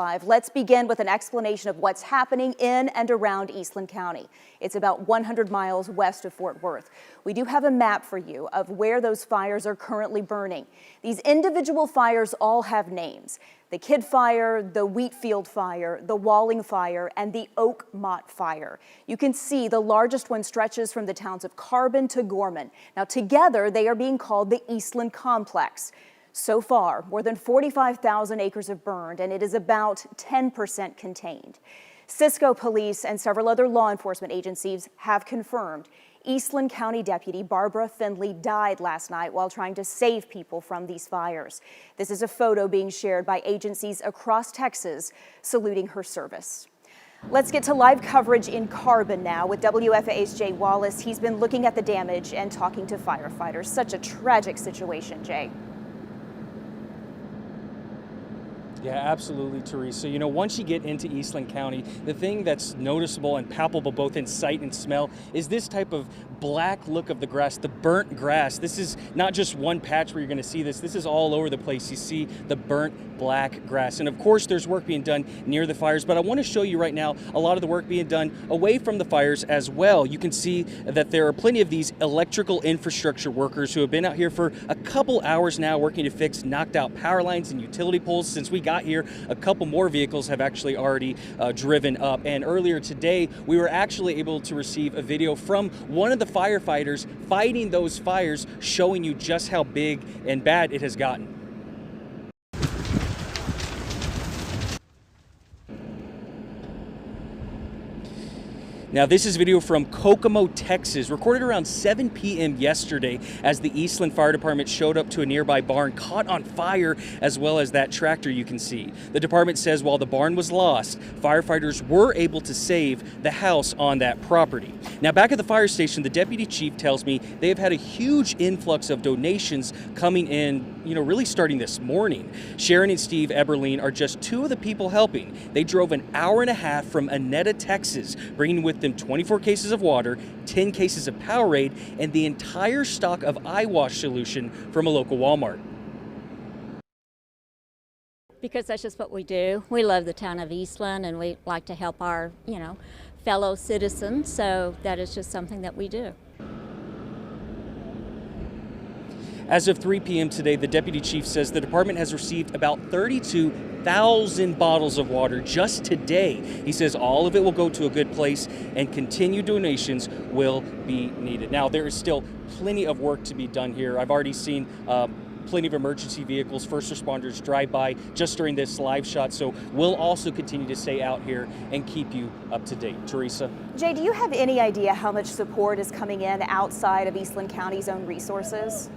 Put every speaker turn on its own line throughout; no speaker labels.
Let's begin with an explanation of what's happening in and around Eastland County. It's about 100 miles west of Fort Worth. We do have a map for you of where those fires are currently burning. These individual fires all have names: the Kidd Fire, the Wheatfield Fire, the Walling Fire, and the Oak Mott Fire. You can see the largest one stretches from the towns of Carbon to Gorman. Now together they are being called the Eastland Complex. So far, more than 45,000 acres have burned, and it is about 10% contained. Cisco Police and several other law enforcement agencies have confirmed Eastland County Deputy Barbara Findley died last night while trying to save people from these fires. This is a photo being shared by agencies across Texas saluting her service. Let's get to live coverage in Carbon now with WFAA's Jay Wallace. He's been looking at the damage and talking to firefighters. Such a tragic situation, Jay.
Yeah, absolutely, Teresa. You know, once you get into Eastland County, the thing that's noticeable and palpable both in sight and smell is this type of black look of the grass, the burnt grass. This is not just one patch where you're going to see this. This is all over the place. You see the burnt black grass. And of course, there's work being done near the fires, but I want to show you right now a lot of the work being done away from the fires as well. You can see that there are plenty of these electrical infrastructure workers who have been out here for a couple hours now working to fix knocked out power lines and utility poles. Since we got here, a couple more vehicles have actually already driven up. And earlier today, we were actually able to receive a video from one of the firefighters fighting those fires, showing you just how big and bad it has gotten. Now, this is video from Kokomo, Texas, recorded around 7 p.m. yesterday as the Eastland Fire Department showed up to a nearby barn caught on fire, as well as that tractor you can see. The department says while the barn was lost, firefighters were able to save the house on that property. Now, back at the fire station, the deputy chief tells me they have had a huge influx of donations coming in, really starting this morning. Sharon and Steve Eberline are just two of the people helping. They drove an hour and a half from Annetta, Texas, bringing with them 24 cases of water, 10 cases of Powerade, and the entire stock of eye wash solution from a local Walmart.
Because that's just what we do. We love the town of Eastland, and we like to help our, fellow citizens, so that is just something that we do.
As of 3 p.m. today, the deputy chief says the department has received about 32,000 bottles of water just today. He says all of it will go to a good place and continued donations will be needed. Now, there is still plenty of work to be done here. I've already seen plenty of emergency vehicles, first responders drive by just during this live shot. So we'll also continue to stay out here and keep you up to date. Teresa?
Jay, do you have any idea how much support is coming in outside of Eastland County's own resources?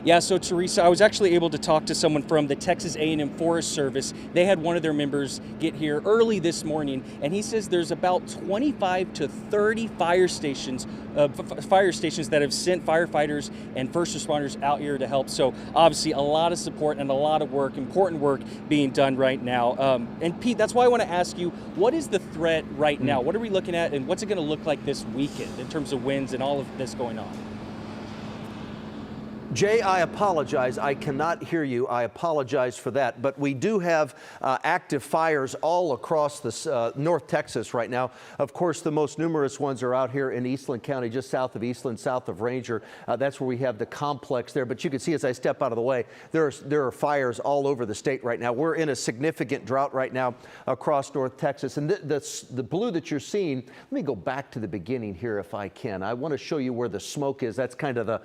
Yeah, so Teresa, I was actually able to talk to someone from the Texas A&M Forest Service. They had one of their members get here early this morning, and he says there's about 25 to 30 fire stations that have sent firefighters and first responders out here to help. So obviously a lot of support and a lot of work, important work being done right now. And Pete, that's why I want to ask you, what is the threat right now? What are we looking at, and what's it going to look like this weekend in terms of winds and all of this going on?
Jay, I apologize. I cannot hear you. I apologize for that. But we do have active fires all across North Texas right now. Of course, the most numerous ones are out here in Eastland County, just south of Eastland, south of Ranger. That's where we have the complex there. But you can see as I step out of the way, there are fires all over the state right now. We're in a significant drought right now across North Texas. And the blue that you're seeing, let me go back to the beginning here if I can. I want to show you where the smoke is. That's kind of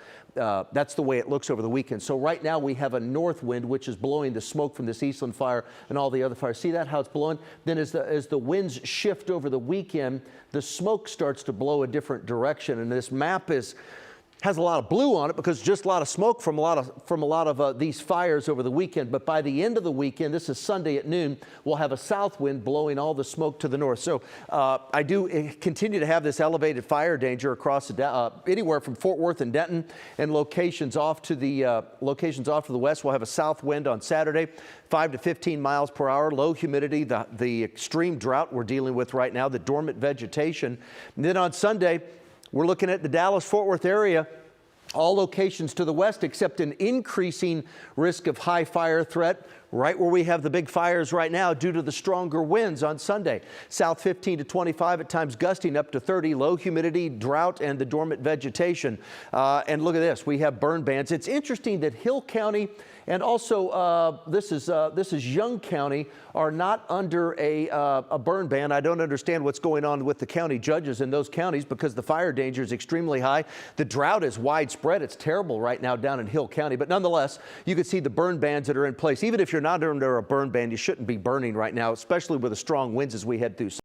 that's the way it looks over the weekend. So right now we have a north wind, which is blowing the smoke from this Eastland fire and all the other fires. See that, how it's blowing? Then as the winds shift over the weekend, the smoke starts to blow a different direction. And this map has a lot of blue on it because just a lot of smoke from a lot of these fires over the weekend. But by the end of the weekend, this is Sunday at noon, we'll have a south wind blowing all the smoke to the north. So I do continue to have this elevated fire danger across anywhere from Fort Worth and Denton, and locations off to the west. We'll have a south wind on Saturday, 5 to 15 miles per hour, low humidity, the extreme drought we're dealing with right now, the dormant vegetation. And then on Sunday, we're looking at the Dallas-Fort Worth area. All locations to the west except an increasing risk of high fire threat right where we have the big fires right now due to the stronger winds on Sunday. South 15 to 25, at times gusting up to 30, low humidity, drought, and the dormant vegetation. And look at this, we have burn bans. It's interesting that Hill County and also this is Young County are not under a burn ban. I don't understand what's going on with the county judges in those counties because the fire danger is extremely high. The drought is widespread. It's terrible right now down in Hill County. But nonetheless, you can see the burn bans that are in place. Even if you're not under a burn ban, you shouldn't be burning right now, especially with the strong winds as we head through.